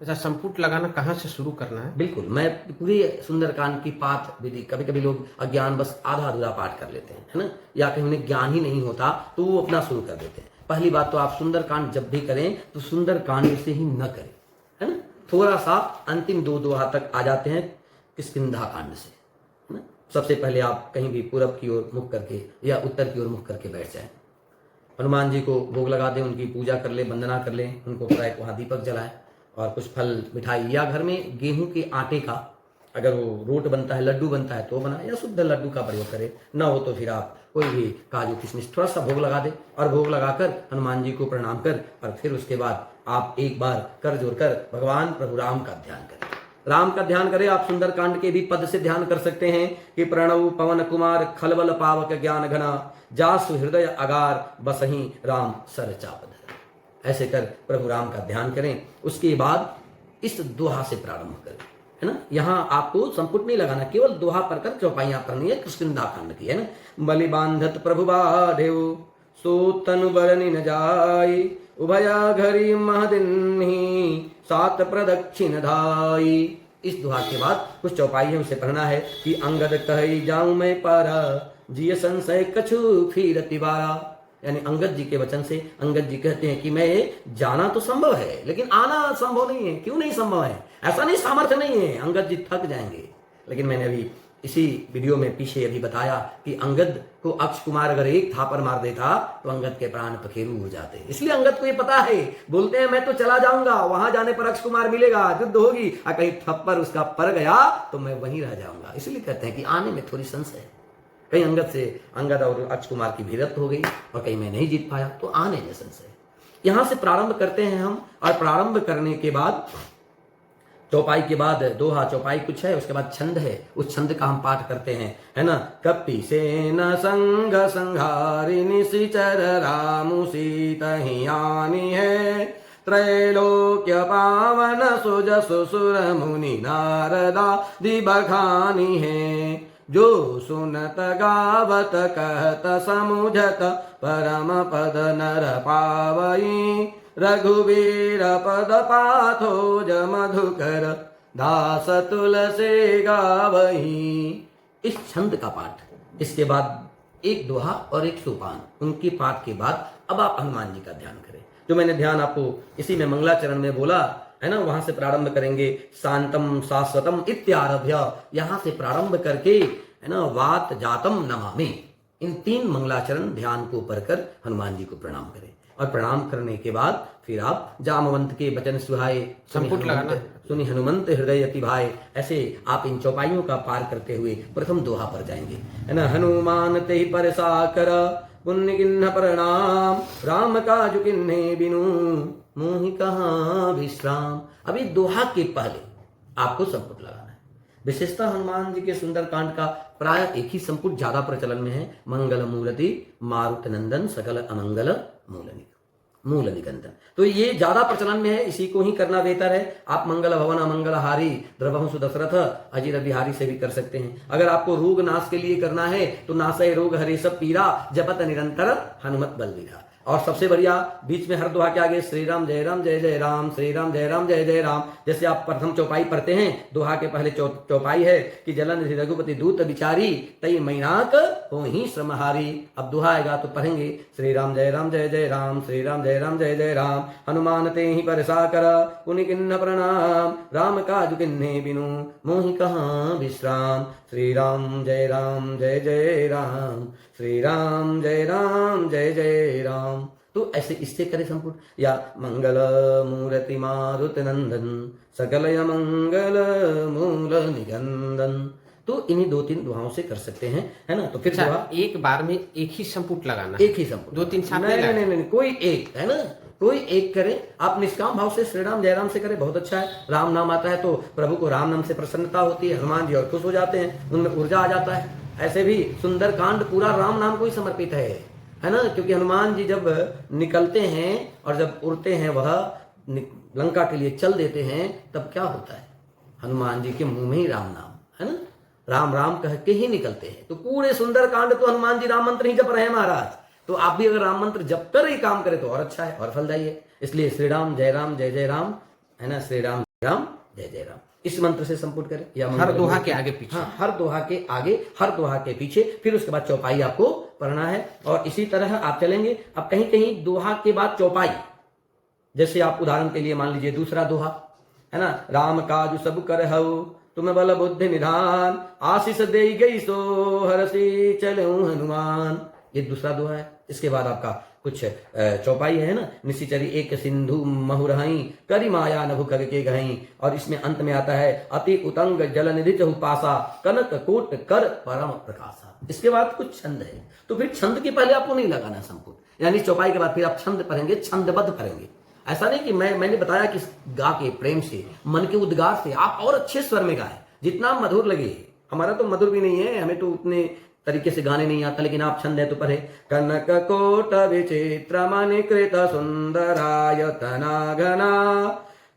अच्छा, संपुट लगाना कहाँ से शुरू करना है? बिल्कुल, मैं पूरी सुंदरकांड की पाठ विधि, कभी-कभी लोग अज्ञानवश आधा-अधूरा पाठ कर लेते हैं, है ना? या कहीं उन्हें ज्ञान ही नहीं होता, तो वो अपना शुरू कर देते हैं। पहली बात तो आप सुंदरकांड जब भी करें, तो सुंदरकांड से ही न करें, है ना? थोड़ा-सा अंतिम 2 दोहा तक आ जाते हैं किष्किंधा कांड से, है ना? सबसे पहले आप कहीं भी पूरब की ओर मुख करके या उत्तर की ओर मुख करके बैठ जाएँ। हनुमान जी को भोग लगा दें, उनकी पूजा कर लें, वंदना कर लें, उनको एक वहाँ दीपक जलाएं और कुछ फल मिठाई या घर में गेहूं के आटे का अगर वो रोट बनता है, लड्डू बनता है तो बनाए या शुद्ध लड्डू का प्रयोग करें। ना हो तो फिर आप कोई भी काजू किशमिश थोड़ा सा भोग लगा दें और भोग लगाकर हनुमान जी को प्रणाम कर और फिर उसके बाद आप एक बार कर जोड़ कर भगवान प्रभु राम का ध्यान करें। राम का ध्यान करें। आप सुंदरकांड के भी पद से ध्यान कर सकते हैं कि प्रणव पवन कुमार खलबल पावक ज्ञान घना जासु हृदय अगार बसही राम सर चाप धरा। ऐसे कर प्रभु राम का ध्यान करें। उसके बाद इस दोहा से प्रारंभ करें, है ना? यहाँ आपको संपुट नहीं लगाना, केवल दोहा पढ़कर चौपाइयां पढ़नी है किष्किंधा कांड की, है ना? बलि बांधत प्रभु बाधेव सो तनु बरनि न जाय उभया घरी महदिन्ही सात प्रदक्षिण धाई। इस दोहा के बाद कुछ चौपाई उसे पढ़ना है कि अंगद कही जाऊं मैं पारा जिय संशय कछु फिर तिबारा। यानी अंगद जी के वचन से अंगद जी कहते हैं कि मैं जाना तो संभव है लेकिन आना संभव नहीं है। क्यों नहीं संभव है? ऐसा नहीं, सामर्थ्य नहीं है, अंगद जी थक जाएंगे। लेकिन मैंने अभी इसी वीडियो में पीछे अभी बताया कि अंगद को अक्ष कुमार अगर एक थापर मार देता तो अंगद के प्राण पखेरु हो जाते। इसलिए अंगद को ये पता है, बोलते हैं मैं तो चला जाऊंगा, वहां जाने पर अक्ष कुमार मिलेगा, युद्ध होगी और कहीं थप्पड़ उसका पड़ गया तो मैं वहीं रह जाऊंगा। इसलिए कहते हैं कि आने में थोड़ी संशय है। कहीं अंगद और अक्ष कुमार की भिड़ंत हो गई और कहीं मैं नहीं जीत पाया तो आने में संशय। यहां से प्रारंभ करते हैं हम और प्रारंभ करने के बाद चौपाई के बाद दोहा चौपाई कुछ है, उसके बाद छंद है, उस छंद का हम पाठ करते हैं, है ना? कपि सेन संग संहारि निशिचर रामु सीतहि आनी है त्रैलोक्य पावन सुजसु सुर मुनि नारदा दिबखानी है जो सुनत गावत कहत समुझत परम पद नर पावई रघुवीर पद पाथोज मधुकर दास तुलसी गावही। इस छंद का पाठ, इसके बाद एक दोहा और एक सोपान, उनके पाठ के बाद अब आप हनुमान जी का ध्यान करें। जो मैंने ध्यान आपको इसी में मंगलाचरण में बोला है ना, वहां से प्रारंभ करेंगे। शांतम शाश्वतम इत्यारभ्य, यहां से प्रारंभ करके, है ना, वात जातम नमामि, इन 3 मंगलाचरण ध्यान को पढ़कर हनुमान जी को प्रणाम करें। और प्रणाम करने के बाद फिर आप जामवंत के वचन सुहाए संपुट लगाना, सुनि हनुमंत हृदय अति भाए, ऐसे आप इन चौपाइयों का पार करते हुए प्रथम दोहा पर जाएंगे, है ना। हनुमान ते पर साकर पुण्य किन्ह प्रणाम राम काजु किन्हे बिनु मोहि कहाँ विश्राम। अभी दोहा के पहले आपको संपुट लगाना है। विशेषतः हनुमान जी के सुंदरकांड का प्राय एक ही संपुट ज्यादा प्रचलन में है। मंगल मूर्ति मारुत नंदन सकल अमंगल मूल निकंदन, तो ये ज्यादा प्रचलन में है, इसी को ही करना बेहतर है। आप मंगल भवन अमंगल हारी द्रवहु सुदशरथ अजिर बिहारी से भी कर सकते हैं। अगर आपको रोग नाश के लिए करना है तो नासय रोग हरे सब पीरा जपत निरंतर हनुमत बलवीरा। और सबसे बढ़िया बीच में हर दोहा के आगे श्री राम जय जय राम, श्री राम जय जय राम। जैसे आप प्रथम चौपाई पढ़ते हैं, दोहा के पहले चौपाई है कि जलन रघुपति दूत विचारी तई मैनाक हो ही श्रमहारी। अब दोहा आएगा तो पढ़ेंगे श्री राम जय राम, श्री राम जय जय राम। हनुमान ते ही पर साकर पुनि किन्ह प्रणाम राम काजु किन्हे बिनु मोहि कहाँ विश्राम। श्री राम जय जय राम, श्री राम जय जय राम। तो ऐसे इससे करे संपुट। या मंगल मूर्ति मारुत नंदन सकल मंगल मूल निगंदन, तो इन्हीं 2-3 दुआओं से कर सकते हैं, है ना। तो फिर एक बार में एक ही संपुट लगाना, एक ही संपुट, 2-3 साथ नहीं, कोई एक, है ना, कोई एक करें। आप निष्काम भाव से श्री राम जय राम से करें, बहुत अच्छा है। राम नाम आता है तो प्रभु को राम नाम से प्रसन्नता होती है, हनुमान जी और खुश हो जाते हैं, उनमें ऊर्जा आ जाता है। ऐसे भी सुंदरकांड पूरा राम नाम को ही समर्पित है ना, क्योंकि हनुमान जी जब निकलते हैं और जब उड़ते हैं, वह लंका के लिए चल देते हैं, तब क्या होता है? हनुमान जी के मुंह में ही राम नाम, है ना, राम राम कह के ही निकलते हैं। तो पूरे सुंदरकांड तो हनुमान जी राम मंत्र ही जप रहे हैं महाराज। तो आप भी अगर राम मंत्र जप कर ही काम करें तो और अच्छा है और फलदायी है। इसलिए श्री राम जय राम, है ना, श्री राम राम जय जय राम। इस मंत्र से संपुट करें या हर दोहा के आगे पीछे। हाँ, हर दोहा के आगे, हर दोहा के पीछे, फिर उसके बाद चौपाई आपको पढ़ना है। और इसी तरह आप चलेंगे। अब कहीं कहीं दोहा के बाद चौपाई, जैसे आप उदाहरण के लिए मान लीजिए दूसरा दोहा है ना, राम काज सब कर हऊ तुम बल बुद्धि निधान, आशीष दे गई सो हरसी चलऊं हनुमान। ये दूसरा दोहा है। इसके बाद आपका कुछ चौपाई है ना, निशिचरी एक सिंधु महुरहई करी माया नभु कर के गहई। और इसमें अंत में आता है अति उतंग जल निधि चहु पासा कनक कोट कर परम प्रकाशा। इसके बाद कुछ छंद है, तो फिर छंद के पहले आपको नहीं लगाना संपूर्ण, यानी चौपाई के बाद फिर आप छंद पढ़ेंगे, छंदबद्ध पढ़ेंगे। ऐसा नहीं कि मैंने बताया कि गा के प्रेम से, मन के उद्गार से आप और अच्छे स्वर में गाएं, जितना मधुर लगे। हमारा तो मधुर भी नहीं है, हमें तो उतने तरीके से गाने नहीं आता, लेकिन आप छंद है तो पढ़े। कनक कोट विचित्र मणिकृत सुंदरायतना घना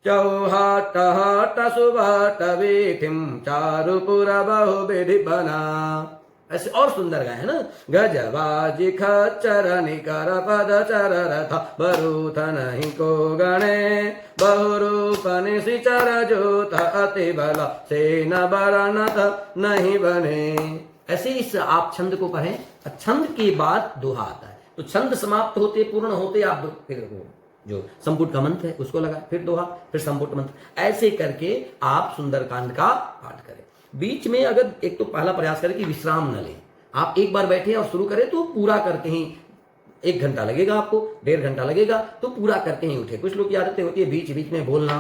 चौहाट हट सुभट वीथिम चारुपुर बहुविधि बना। ऐसे और सुंदर गाए है ना। गजबाजी खच्चर निकर पद चर रथ बरूथ नहीं को गणे बहुरूप निशिचर जोत अति बल सेन बरनत नहीं बने। ऐसे इस आप छंद को पढ़ें। छंद के बाद दोहा आता है, तो छंद समाप्त होते पूर्ण होते आप फिर जो संपुट का मंत्र है उसको लगा, फिर दोहा, फिर संपुट मंत्र। ऐसे करके आप सुंदरकांड का पाठ करें। बीच में अगर एक तो पहला प्रयास करें कि विश्राम न लें। आप एक बार बैठे और शुरू करें तो पूरा करके ही 1 घंटा लगेगा, आपको 1.5 घंटा लगेगा, तो पूरा करके ही उठे। कुछ लोग की आदतें होती है बीच बीच में बोलना,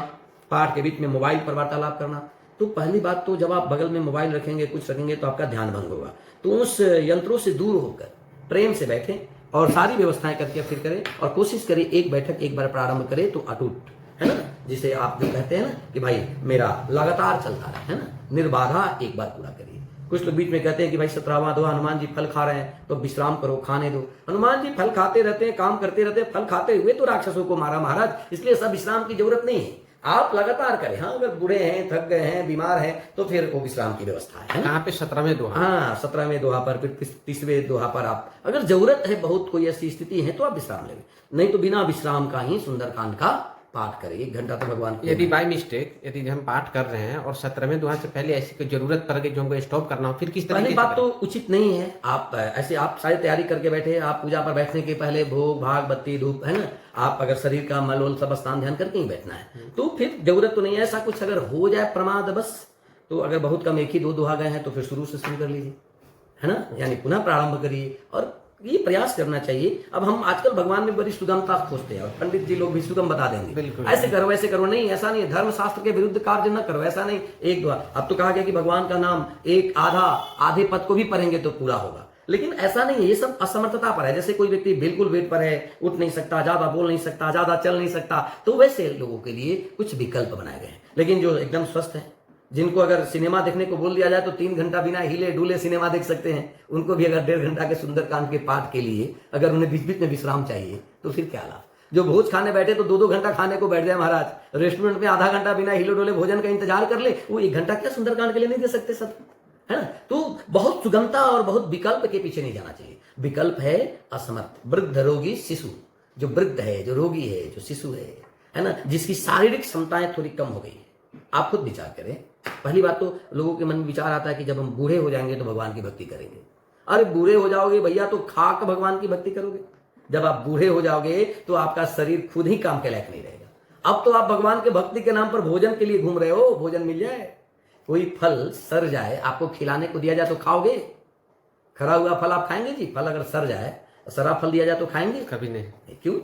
पाठ के बीच में मोबाइल पर वार्तालाप करना। तो पहली बात तो जब आप बगल में मोबाइल रखेंगे, कुछ रखेंगे, तो आपका ध्यान भंग होगा। तो उस यंत्रों से दूर होकर प्रेम से बैठें और सारी व्यवस्थाएं करके फिर करें। और कोशिश करें एक बैठक एक बार प्रारंभ करें तो अटूट, है ना, जिसे आप जो कहते हैं ना कि भाई मेरा लगातार चलता रहे, है ना, निर्बाधा एक बार पूरा करिए। कुछ लोग बीच में कहते हैं कि भाई 17वां दोहा, हनुमान जी फल खा रहे हैं तो विश्राम करो, खाने दो। हनुमान जी फल खाते रहते हैं, काम करते रहते हैं, फल खाते हुए तो राक्षसों को मारा महाराज, इसलिए सब विश्राम की जरूरत नहीं है। आप लगातार करें। हाँ, अगर बूढ़े हैं, थक गए हैं, बीमार हैं, तो फिर वो विश्राम की व्यवस्था है। कहाँ पे 17वें दोहा? हाँ, 17वें दोहा पर, फिर 30वें दोहा पर आप अगर जरूरत है, बहुत कोई ऐसी स्थिति है तो आप विश्राम लेंगे, नहीं तो बिना विश्राम का ही सुंदरकांड का पाठ करें। 1 घंटा तो भगवान को। यदि बाय मिस्टेक यदि हम पाठ कर रहे हैं और 17वें दोहा से पहले ऐसी कोई जरूरत पड़ गई जो हमको स्टॉप करना हो, फिर किस तरह? पहली बात तो उचित नहीं है। आप ऐसे आप सारी तैयारी करके बैठे, आप पूजा पर बैठने के पहले भोग भाग बत्ती धूप, है ना, आप अगर शरीर का मल वल सब स्नान ध्यान करके ही बैठना है, तो फिर जरूरत तो नहीं है। ऐसा कुछ अगर हो जाए प्रमाद बस, तो अगर बहुत कम 1 ही 2 दोहा गए हैं तो फिर शुरू से शुरू कर लीजिए, है ना, यानी पुनः प्रारंभ करिए। और ये प्रयास करना चाहिए। अब हम आजकल भगवान में बड़ी सुगमता खोजते हैं और पंडित जी लोग भी सुगम बता देंगे, ऐसे करो ऐसे करो। नहीं, ऐसा नहीं है। धर्म शास्त्र के विरुद्ध कार्य न करो, ऐसा नहीं। एक दो, अब तो कहा गया कि भगवान का नाम एक आधे पद को भी पढ़ेंगे तो पूरा होगा, लेकिन ऐसा नहीं है। ये सब असमर्थता पर है। जैसे कोई व्यक्ति बिल्कुल बेड पर है, उठ नहीं सकता, ज्यादा बोल नहीं सकता, ज्यादा चल नहीं सकता, तो वैसे लोगों के लिए कुछ विकल्प बनाए गए हैं। लेकिन जो एकदम स्वस्थ है, जिनको अगर सिनेमा देखने को बोल दिया जाए तो 3 घंटा बिना हिले डुले सिनेमा देख सकते हैं, उनको भी अगर 1.5 घंटा के सुंदरकांड के पाठ के लिए अगर उन्हें बीच बीच में विश्राम चाहिए तो फिर क्या लाभ। जो भोज खाने बैठे तो 2-2 घंटा खाने को बैठ जाए महाराज, रेस्टोरेंट में आधा घंटा बिना हिले डोले भोजन का इंतजार कर ले, वो 1 घंटा क्या सुंदरकांड के लिए नहीं दे सकते सब, है ना। तो बहुत सुगमता और बहुत विकल्प के पीछे नहीं जाना चाहिए। विकल्प है असमर्थ, वृद्ध, रोगी, शिशु। जो वृद्ध है, जो रोगी है, जो शिशु है ना, जिसकी शारीरिक क्षमताएं थोड़ी कम हो गई है, आप खुद विचार करें। पहली बात तो लोगों के मन में विचार आता है कि जब हम बूढ़े हो जाएंगे तो भगवान की भक्ति करेंगे। अरे बूढ़े हो जाओगे भैया तो खाक भगवान की भक्ति करोगे। जब आप बूढ़े हो जाओगे तो आपका शरीर खुद ही काम के लायक नहीं रहेगा। अब तो आप भगवान के भक्ति के नाम पर भोजन के लिए घूम रहे हो। भोजन मिल जाए, कोई फल सर जाए, आपको खिलाने को दिया जाए तो खाओगे? खरा हुआ फल आप खाएंगे जी? फल अगर सर जाए, सरा फल दिया जाए तो खाएंगे? कभी नहीं। क्यों?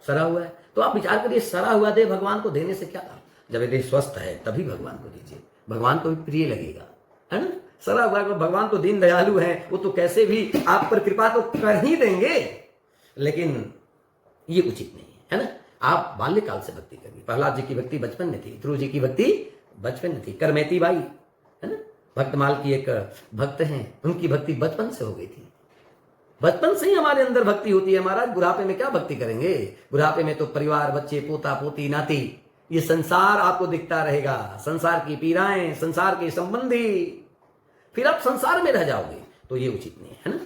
सरा हुआ है। तो आप विचार करिए, सरा हुआ दे भगवान को देने से क्या था? जब ये स्वस्थ है तभी भगवान को दीजिए, भगवान को भी प्रिय लगेगा, है ना। सरा हुआ को भगवान तो दीन दयालु है, वो तो कैसे भी आप पर कृपा तो कर ही देंगे, लेकिन ये उचित नहीं है ना। आप बाल्यकाल से भक्ति करिए। प्रहलाद जी की भक्ति बचपन में थी, ध्रुव जी की भक्ति बचपन में थी, करमेती बाई, है ना, भक्तमाल की एक भक्त हैं, उनकी भक्ति बचपन से हो गई थी। बचपन से ही हमारे अंदर भक्ति होती है महाराज। बुढ़ापे में क्या भक्ति करेंगे? बुढ़ापे में तो परिवार, बच्चे, पोता पोती, नाती, ये संसार आपको दिखता रहेगा, संसार की पीड़ाएं, संसार के संबंधी, फिर आप संसार में रह जाओगे, तो ये उचित नहीं है ना।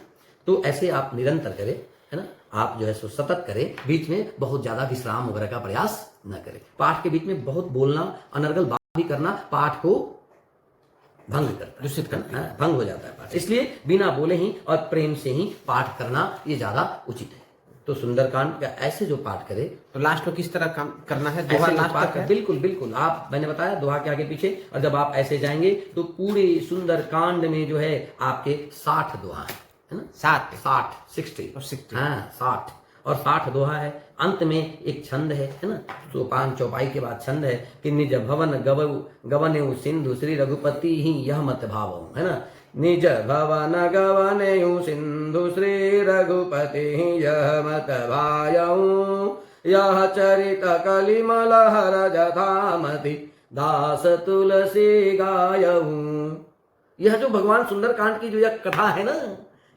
तो ऐसे आप निरंतर करें, है ना, आप जो है सो सतत करें, बीच में बहुत ज्यादा विश्राम वगैरह का प्रयास न करें। पाठ के बीच में बहुत बोलना, अनर्गल भी करना पाठ को भंग करता है, दूषित करता है, भंग हो जाता है पाठ। इसलिए बिना बोले ही और प्रेम से ही पाठ करना ये ज्यादा उचित है। तो सुंदरकांड का ऐसे जो पाठ करे, तो लास्ट में किस तरह काम करना है? दोहा ऐसे लास्ट पाठ तक है? बिल्कुल बिल्कुल, आप मैंने बताया दोहा के आगे पीछे, और जब आप ऐसे जाएंगे तो पूरे सुंदरकांड में जो है आपके 60 दोहा है ना, 60 और 60 हाँ 60 और 60 दोहा है। अंत में एक छंद है ना, सोपान चौपाई के बाद छंद है कि निज भवन गवनेउ सिंधु श्री रघुपति ही यह मत भावो, है ना, निज भवन गवनेउ सिंधु श्री रघुपति ही यह मत भायऊ, यह चरित कलिमल हर जथामति दास तुलसी गायऊ। यह जो भगवान सुंदरकांड की जो यह कथा है ना,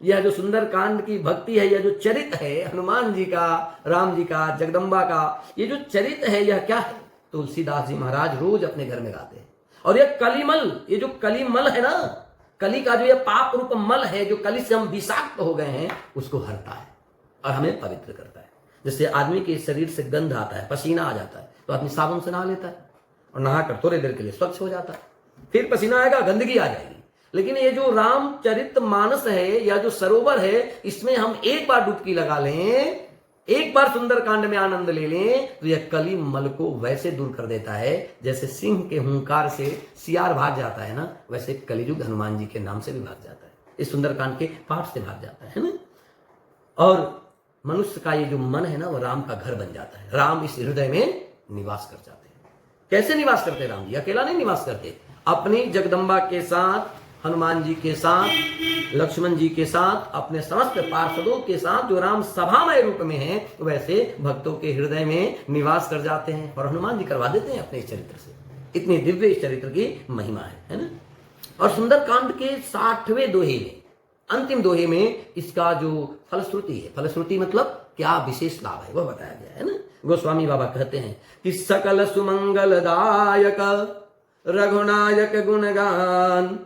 यह जो सुंदरकांड की भक्ति है, यह जो चरित है हनुमान जी का, राम जी का, जगदम्बा का, ये जो चरित है यह क्या है? तुलसीदास जी महाराज रोज अपने घर में गाते हैं। और यह कलिमल, ये जो कलिमल है ना, कली का जो यह पाप रूप मल है, जो कली से हम विषाक्त हो गए हैं, उसको हरता है और हमें पवित्र करता है। जैसे आदमी के शरीर से गंध आता है, पसीना आ जाता है, तो आदमी साबुन से नहा लेता है और नहाकर थोड़ी देर के लिए स्वच्छ हो जाता है, फिर पसीना आएगा, गंदगी आ जाएगी। लेकिन ये जो रामचरित मानस है या जो सरोवर है, इसमें हम एक बार डुबकी लगा लें, एक बार सुंदरकांड में आनंद ले लें, तो यह कली मल को वैसे दूर कर देता है जैसे सिंह के हुंकार से सियार भाग जाता है ना, वैसे कलियुग हनुमान जी के नाम से भी भाग जाता है, इस सुंदरकांड के पाठ से भाग जाता है ना। और मनुष्य का ये जो मन है ना, वो राम का घर बन जाता है, राम इस हृदय में निवास कर जाते हैं। कैसे निवास करते राम जी? अकेला नहीं निवास करते, अपनी जगदम्बा के साथ, हनुमान जी के साथ, लक्ष्मण जी के साथ, अपने समस्त पार्षदों के साथ, जो राम सभामय रूप में है, वैसे भक्तों के हृदय में निवास कर जाते हैं और हनुमान जी करवा देते हैं अपने इस चरित्र से। इतनी दिव्य इस चरित्र की महिमा है ना। और सुंदरकांड के 60वें दोहे में, अंतिम दोहे में इसका जो फलश्रुति है, फलश्रुति मतलब क्या विशेष लाभ है, वह बताया गया है ना। गोस्वामी बाबा कहते हैं कि सकल सुमंगलदायक रघुनायक गुणगान,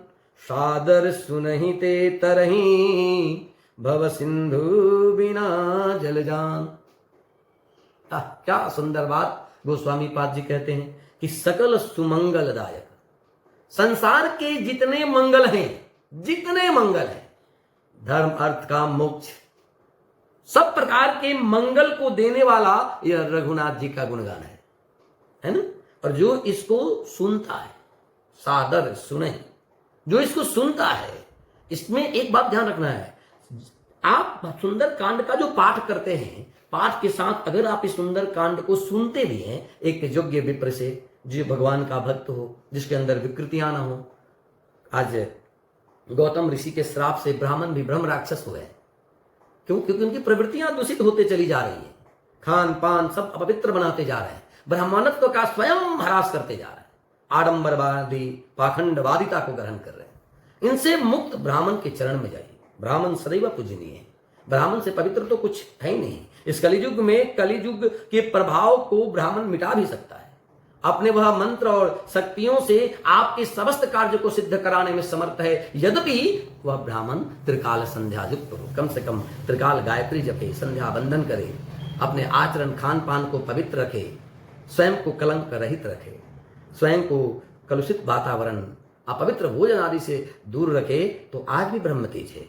सादर सुनहि ते तरही भव सिंधु बिना जल जान। क्या सुंदर बात गोस्वामी पाद जी कहते हैं कि सकल सुमंगलदायक, संसार के जितने मंगल हैं, जितने मंगल हैं, धर्म अर्थ काम मोक्ष, सब प्रकार के मंगल को देने वाला यह रघुनाथ जी का गुणगान है ना। और जो इसको सुनता है, सादर सुने, जो इसको सुनता है, इसमें एक बात ध्यान रखना है, आप सुंदरकांड का जो पाठ करते हैं, पाठ के साथ अगर आप इस सुंदरकांड को सुनते भी हैं, एक योग्य विप्र से, जो भगवान का भक्त हो, जिसके अंदर विकृतियां ना हो। आज गौतम ऋषि के श्राप से ब्राह्मण भी ब्रह्म राक्षस हुए, क्योंकि उनकी प्रवृत्तियां दूषित होते चली जा रही है, खान पान सब अपवित्र बनाते जा रहे हैं, ब्राह्मणत्व का स्वयं ह्रास करते जा रहे हैं, आडंबरवादी पाखंडवादिता को ग्रहण कर रहे हैं। इनसे मुक्त ब्राह्मण के चरण में जाइए, ब्राह्मण सदैव पूजनीय है, ब्राह्मण से पवित्र तो कुछ है ही नहीं। इस कलियुग में, कलियुग के प्रभाव को ब्राह्मण मिटा भी सकता है, अपने वह मंत्र और शक्तियों से आपके समस्त कार्य को सिद्ध कराने में समर्थ है। यद्यपि वह ब्राह्मण त्रिकाल संध्या युक्त हो, कम से कम त्रिकाल गायत्री जपे, संध्या बंदन करे, अपने आचरण खान पान को पवित्र रखे, स्वयं को कलंक रहित रखे, स्वयं को कलुषित वातावरण, अपवित्र भोजन आदि से दूर रखे, तो आज भी ब्रह्म तेज है।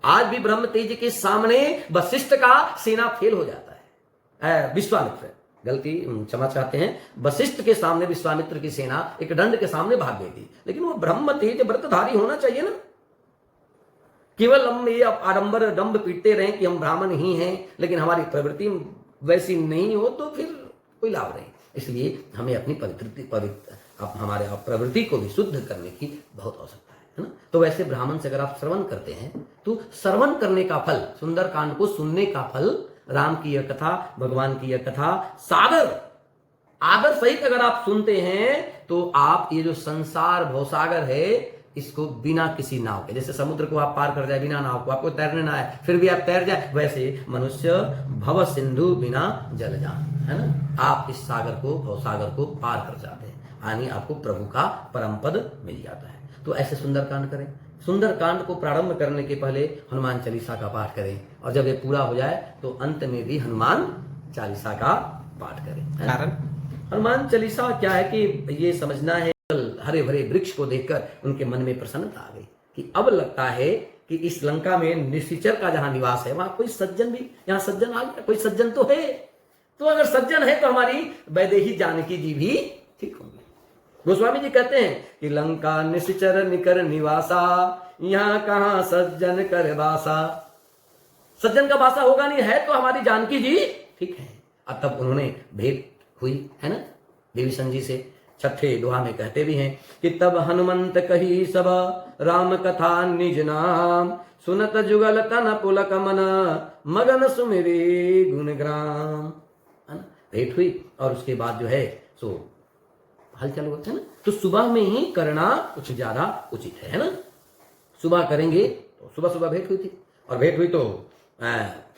आज भी ब्रह्म तेज के सामने वशिष्ठ का सेना फेल हो जाता है। विश्वामित्र, गलती क्षमा चाहते हैं, वशिष्ठ के सामने विश्वामित्र की सेना एक दंड के सामने भाग गई थी, लेकिन वो ब्रह्म तेज व्रतधारी होना चाहिए ना। केवल हम ये आडंबर डंब पीटते रहे कि हम ब्राह्मण ही हैं, लेकिन हमारी प्रवृत्ति वैसी नहीं हो, तो फिर कोई लाभ नहीं। इसलिए हमें अपनी हमारे प्रवृत्ति को भी शुद्ध करने की बहुत आवश्यकता है ना। तो वैसे ब्राह्मण से अगर आप श्रवण करते हैं, तो श्रवण करने का फल, सुंदरकांड को सुनने का फल, राम की यह कथा, भगवान की यह कथा सागर आदर सहित अगर आप सुनते हैं, तो आप ये जो संसार भवसागर है, इसको बिना किसी नाव के, जैसे समुद्र को आप पार कर जाए बिना नाव को, आपको तैरने ना आए फिर भी आप तैर जाए, वैसे मनुष्य भव सिंधु बिना जल जान, है ना। आप इस सागर को, भवसागर को पार कर जाते हैं, यानी आपको प्रभु का परम पद मिल जाता है। तो ऐसे सुंदरकांड करें। सुंदरकांड को प्रारंभ करने के पहले हनुमान चालीसा का पाठ करें, और जब ये पूरा हो जाए तो अंत में भी हनुमान चालीसा का पाठ करें। कारण हनुमान चालीसा क्या है कि ये समझना है जंगल, हरे भरे वृक्ष को देखकर उनके मन में प्रसन्नता आ गई कि अब लगता है कि इस लंका में निशाचर का जहां निवास है वहां कोई सज्जन भी, यहाँ सज्जन आ गया, कोई सज्जन तो है। तो अगर सज्जन है तो हमारी वैदेही जानकी जी भी ठीक होंगे। गोस्वामी जी कहते हैं कि लंका निशाचर निकर निवासा, यहाँ कहां सज्जन कर वासा। सज्जन का वासा होगा नहीं, है तो हमारी जानकी जी ठीक है। और तब उन्होंने भेंट हुई है ना विभीषण जी से। छठे दोहा में कहते भी हैं कि तब हनुमंत कही सब राम कथा निज नाम, सुनत जुगल तन पुलक मन मगन सुमिरी गुणग्राम। है ना, भेंट हुई और उसके बाद जो है सो हलचल होता है ना। तो सुबह में ही करना कुछ ज्यादा उचित है ना। सुबह करेंगे तो सुबह सुबह भेंट हुई थी, और भेंट हुई तो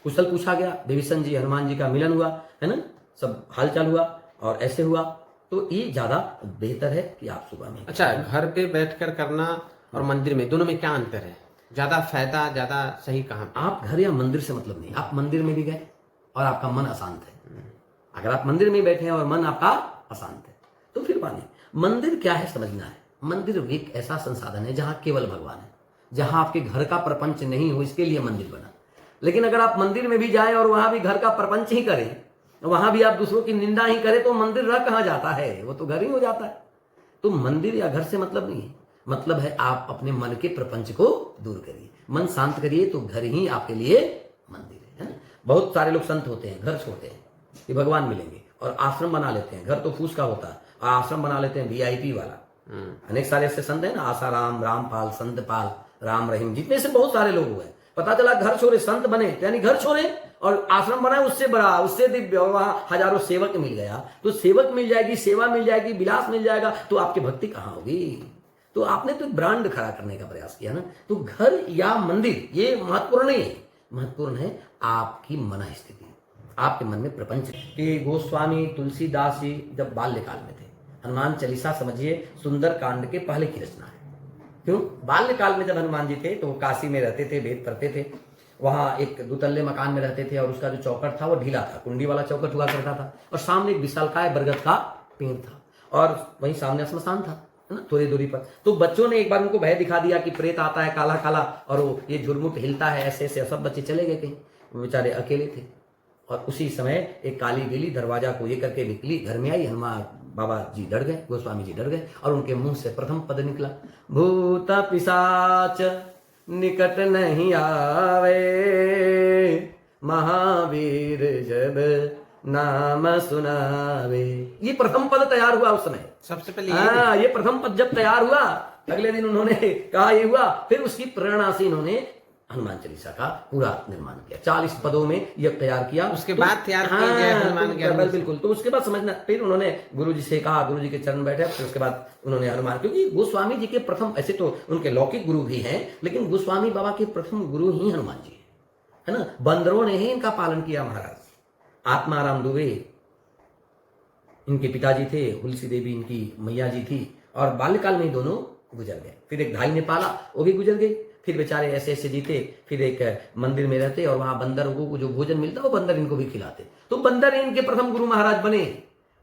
कुशल पूछा गया, विभीषण जी हनुमान जी का मिलन हुआ है ना, सब हालचाल हुआ और ऐसे हुआ। तो ये ज्यादा बेहतर है कि आप सुबह में। अच्छा, घर पे बैठकर करना और मंदिर में, दोनों में क्या अंतर है? ज्यादा फायदा, ज्यादा सही कहाँ? आप घर या मंदिर से मतलब नहीं, आप मंदिर में भी गए और आपका मन अशांत है। अगर आप मंदिर में बैठे हैं और मन आपका अशांत है तो फिर मानिए मंदिर क्या है समझना है। मंदिर एक ऐसा संसाधन है जहां केवल भगवान है, जहां आपके घर का प्रपंच नहीं हो, इसके लिए मंदिर बना। लेकिन अगर आप मंदिर में भी जाएं और वहां भी घर का प्रपंच ही करें, वहां भी आप दूसरों की निंदा ही करें, तो मंदिर रह कहां जाता है, वो तो घर ही हो जाता है। तो मंदिर या घर से मतलब नहीं है, मतलब है आप अपने मन के प्रपंच को दूर करिए, मन शांत करिए, तो घर ही आपके लिए मंदिर है। बहुत सारे लोग संत होते हैं, घर छोड़ते हैं कि भगवान मिलेंगे और आश्रम बना लेते हैं। घर तो फूस का होता है और आश्रम बना लेते हैं VIP वाला। अनेक सारे ऐसे संत है ना, आसाराम, रामपाल, संतपाल, राम रहीम, जितने से बहुत सारे लोग हुए। पता चला घर छोड़े संत बने, यानी घर छोड़े और आश्रम बनाए, उससे बड़ा, उससे दिव्य, वहां हजारों सेवक मिल गया। तो सेवक मिल जाएगी, सेवा मिल जाएगी, विलास मिल जाएगा, तो आपकी भक्ति कहां होगी? तो आपने तो ब्रांड खड़ा करने का प्रयास किया ना। तो घर या मंदिर ये महत्वपूर्ण नहीं है, महत्वपूर्ण है आपकी मन स्थिति, आपके मन में प्रपंच। कि गोस्वामी तुलसीदास जी जब बाल्यकाल में थे, हनुमान चालीसा समझिए सुंदर कांड के पहले की रचना है। क्यों? बाल्यकाल में जब हनुमान जी थे तो वो काशी में रहते थे, वेद पढ़ते थे, वहां एक दुतल्ले मकान में रहते थे और उसका जो चौकट था वो ढीला था, कुंडी वाला चौकट हुआ करता था, और सामने एक विशालकाय बरगद का पेड़ था और वहीं सामने श्मशान था, है ना, थोड़ी दूरी पर। तो बच्चों ने एक बार उनको भय दिखा दिया कि प्रेत आता है काला काला और वो ये झुरमुट हिलता है, ऐसे ऐसे। सब बच्चे चले गए कहीं, बेचारे अकेले थे। और उसी समय एक काली बिल्ली दरवाजा को ये करके निकली, घर में आई। हनुमान बाबा जी डर गए, गोस्वामी जी डर गए, और उनके मुंह से प्रथम पद निकला, भूत पिशाच निकट नहीं आवे, महावीर जब नाम सुनावे। ये प्रथम पद तैयार हुआ उस समय, सबसे पहले ये प्रथम पद जब तैयार हुआ, अगले दिन उन्होंने कहा ये हुआ। फिर उसकी प्रेरणा से इन्होंने हनुमान चालीसा का पूरा निर्माण किया, 40 पदों में यह तैयार किया। उसके बाद तैयार किया गया हनुमान ज्ञान। बिल्कुल। तो उसके बाद समझना, फिर उन्होंने गुरु जी से कहा, गुरु जी के चरण बैठे, फिर उसके बाद उन्होंने हनुमान, क्योंकि गोस्वामी जी के प्रथम, ऐसे तो उनके लौकिक गुरु भी हैं, लेकिन गोस्वामी बाबा के प्रथम गुरु ही हनुमान जी है ना। बंदरों ने ही इनका पालन किया महाराज। आत्माराम दुबे इनके पिताजी थे, तुलसी देवी इनकी मैया जी थी, और बाल्यकाल में ही दोनों गुजर गए। फिर एक भाई ने पाला, वो भी गुजर गई। फिर बेचारे ऐसे ऐसे जीते, फिर एक मंदिर में रहते और वहां बंदरों को जो भोजन मिलता वो बंदर इनको भी खिलाते। तो बंदर इनके प्रथम गुरु महाराज बने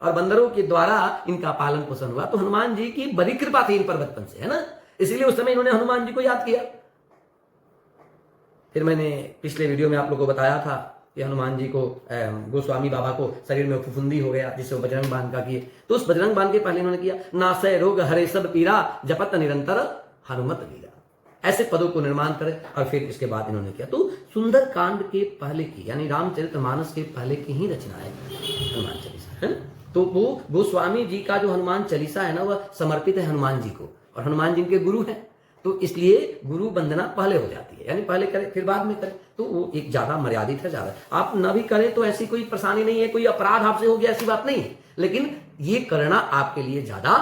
और बंदरों के द्वारा इनका पालन पोषण हुआ। तो हनुमान जी की बड़ी कृपा थी इन पर बचपन से, है ना। इसीलिए उस समय इन्होंने हनुमान जी को याद किया। फिर मैंने पिछले वीडियो में आप लोगों को बताया था कि हनुमान जी को, गोस्वामी बाबा को शरीर में फुफुंदी हो गया, जिससे वो बजरंग बाण का किए। तो उस बजरंग बाण के पहले इन्होंने किया, नासय रोग हरे सब पीरा, जपत निरंतर हनुमत लीला। ऐसे पदों को निर्माण करे और फिर इसके बाद इन्होंने किया। तो सुंदर कांड के पहले की, यानी रामचरितमानस के पहले की ही रचना है हनुमान चालीसा, है ना। तो वो गोस्वामी जी का जो हनुमान चालीसा है ना, वह समर्पित है हनुमान जी को, और हनुमान जी के गुरु हैं। तो इसलिए गुरु वंदना पहले हो जाती है, यानी पहले करें फिर बाद में करें, तो वो एक ज्यादा मर्यादित है। ज्यादा आप न भी करें तो ऐसी कोई परेशानी नहीं है, कोई अपराध आपसे हो गया ऐसी बात नहीं है, लेकिन ये करना आपके लिए ज्यादा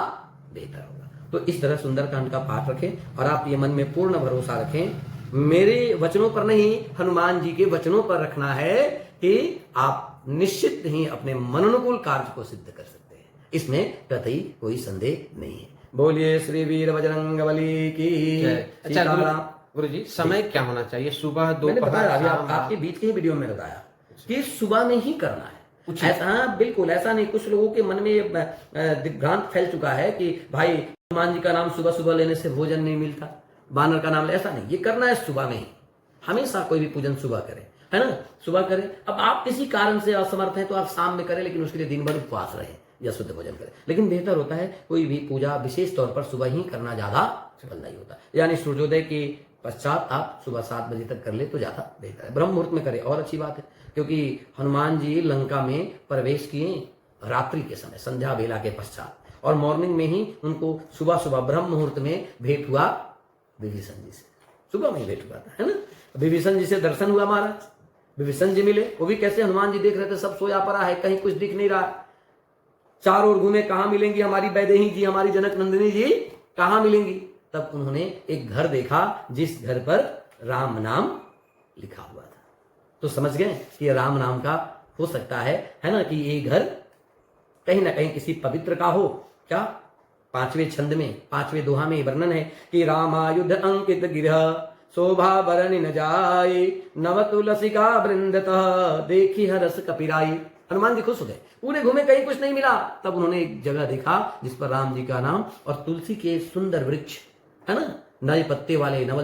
बेहतर होगा। तो इस तरह सुंदरकांड का पाठ रखें और आप ये मन में पूर्ण भरोसा रखें, मेरे वचनों पर नहीं हनुमान जी के वचनों पर रखना है कि आप निश्चित ही अपने मनोनुकूल कार्य को सिद्ध कर सकते हैं। इसमें कतई कोई संदेह नहीं है। बोलिए श्री वीर बजरंग बली की। अच्छा गुरु जी, समय क्या होना चाहिए? सुबह, मैंने बताया दोपहर, अभी आपके बीच के ही वीडियो में बताया कि सुबह में ही करना है। उचित। ऐसा, हाँ बिल्कुल ऐसा नहीं, कुछ लोगों के मन में ये दिग्भ्रांत फैल चुका है कि भाई हनुमान जी का नाम सुबह सुबह लेने से भोजन नहीं मिलता, बानर का नाम, ऐसा नहीं, ये करना है सुबह में ही, हमेशा कोई भी पूजन सुबह करे, है ना, सुबह करें। अब आप किसी कारण से असमर्थ हैं तो आप शाम में करें, लेकिन उसके लिए दिन भर उपवास रहे या शुद्ध भोजन करें। लेकिन बेहतर होता है कोई भी पूजा विशेष तौर पर सुबह ही करना ज्यादा फलदायी होता है, यानी सूर्योदय के पश्चात आप सुबह 7 बजे तक कर ले तो ज्यादा बेहतर है। ब्रह्म मुहूर्त में करें और अच्छी बात है, क्योंकि हनुमान जी लंका में प्रवेश किए रात्रि के समय, संध्या बेला के पश्चात, और मॉर्निंग में ही उनको सुबह सुबह ब्रह्म मुहूर्त में भेंट हुआ विभीषण जी से, सुबह में ही भेंट हुआ था, है ना। विभीषण जी से दर्शन हुआ महाराज, विभीषण जी मिले, वो भी कैसे, हनुमान जी देख रहे थे सब सोया पड़ा है, कहीं कुछ दिख नहीं रहा, चारों ओर घूमे, कहां मिलेंगी हमारी वैदेही जी, हमारी जनक नंदिनी जी कहां मिलेंगी। तब उन्होंने एक घर देखा जिस घर पर राम नाम लिखा हुआ था, तो समझ गए कि राम नाम का हो सकता है ना, कि ये घर कहीं ना कहीं किसी पवित्र का हो। क्या 5वें छंद में 5वें दोहा में वर्णन है कि रामायुध अंकित गिरह शोभा बरनि न जाए, नव तुलसिका वृंदतः देखी हरस कपिराई। हनुमान जी खुश हो गए, पूरे घूमे कहीं कुछ नहीं मिला, तब उन्होंने एक जगह देखा जिस पर राम जी का नाम और तुलसी के सुंदर वृक्ष, है ना, नए पत्ते वाले नवल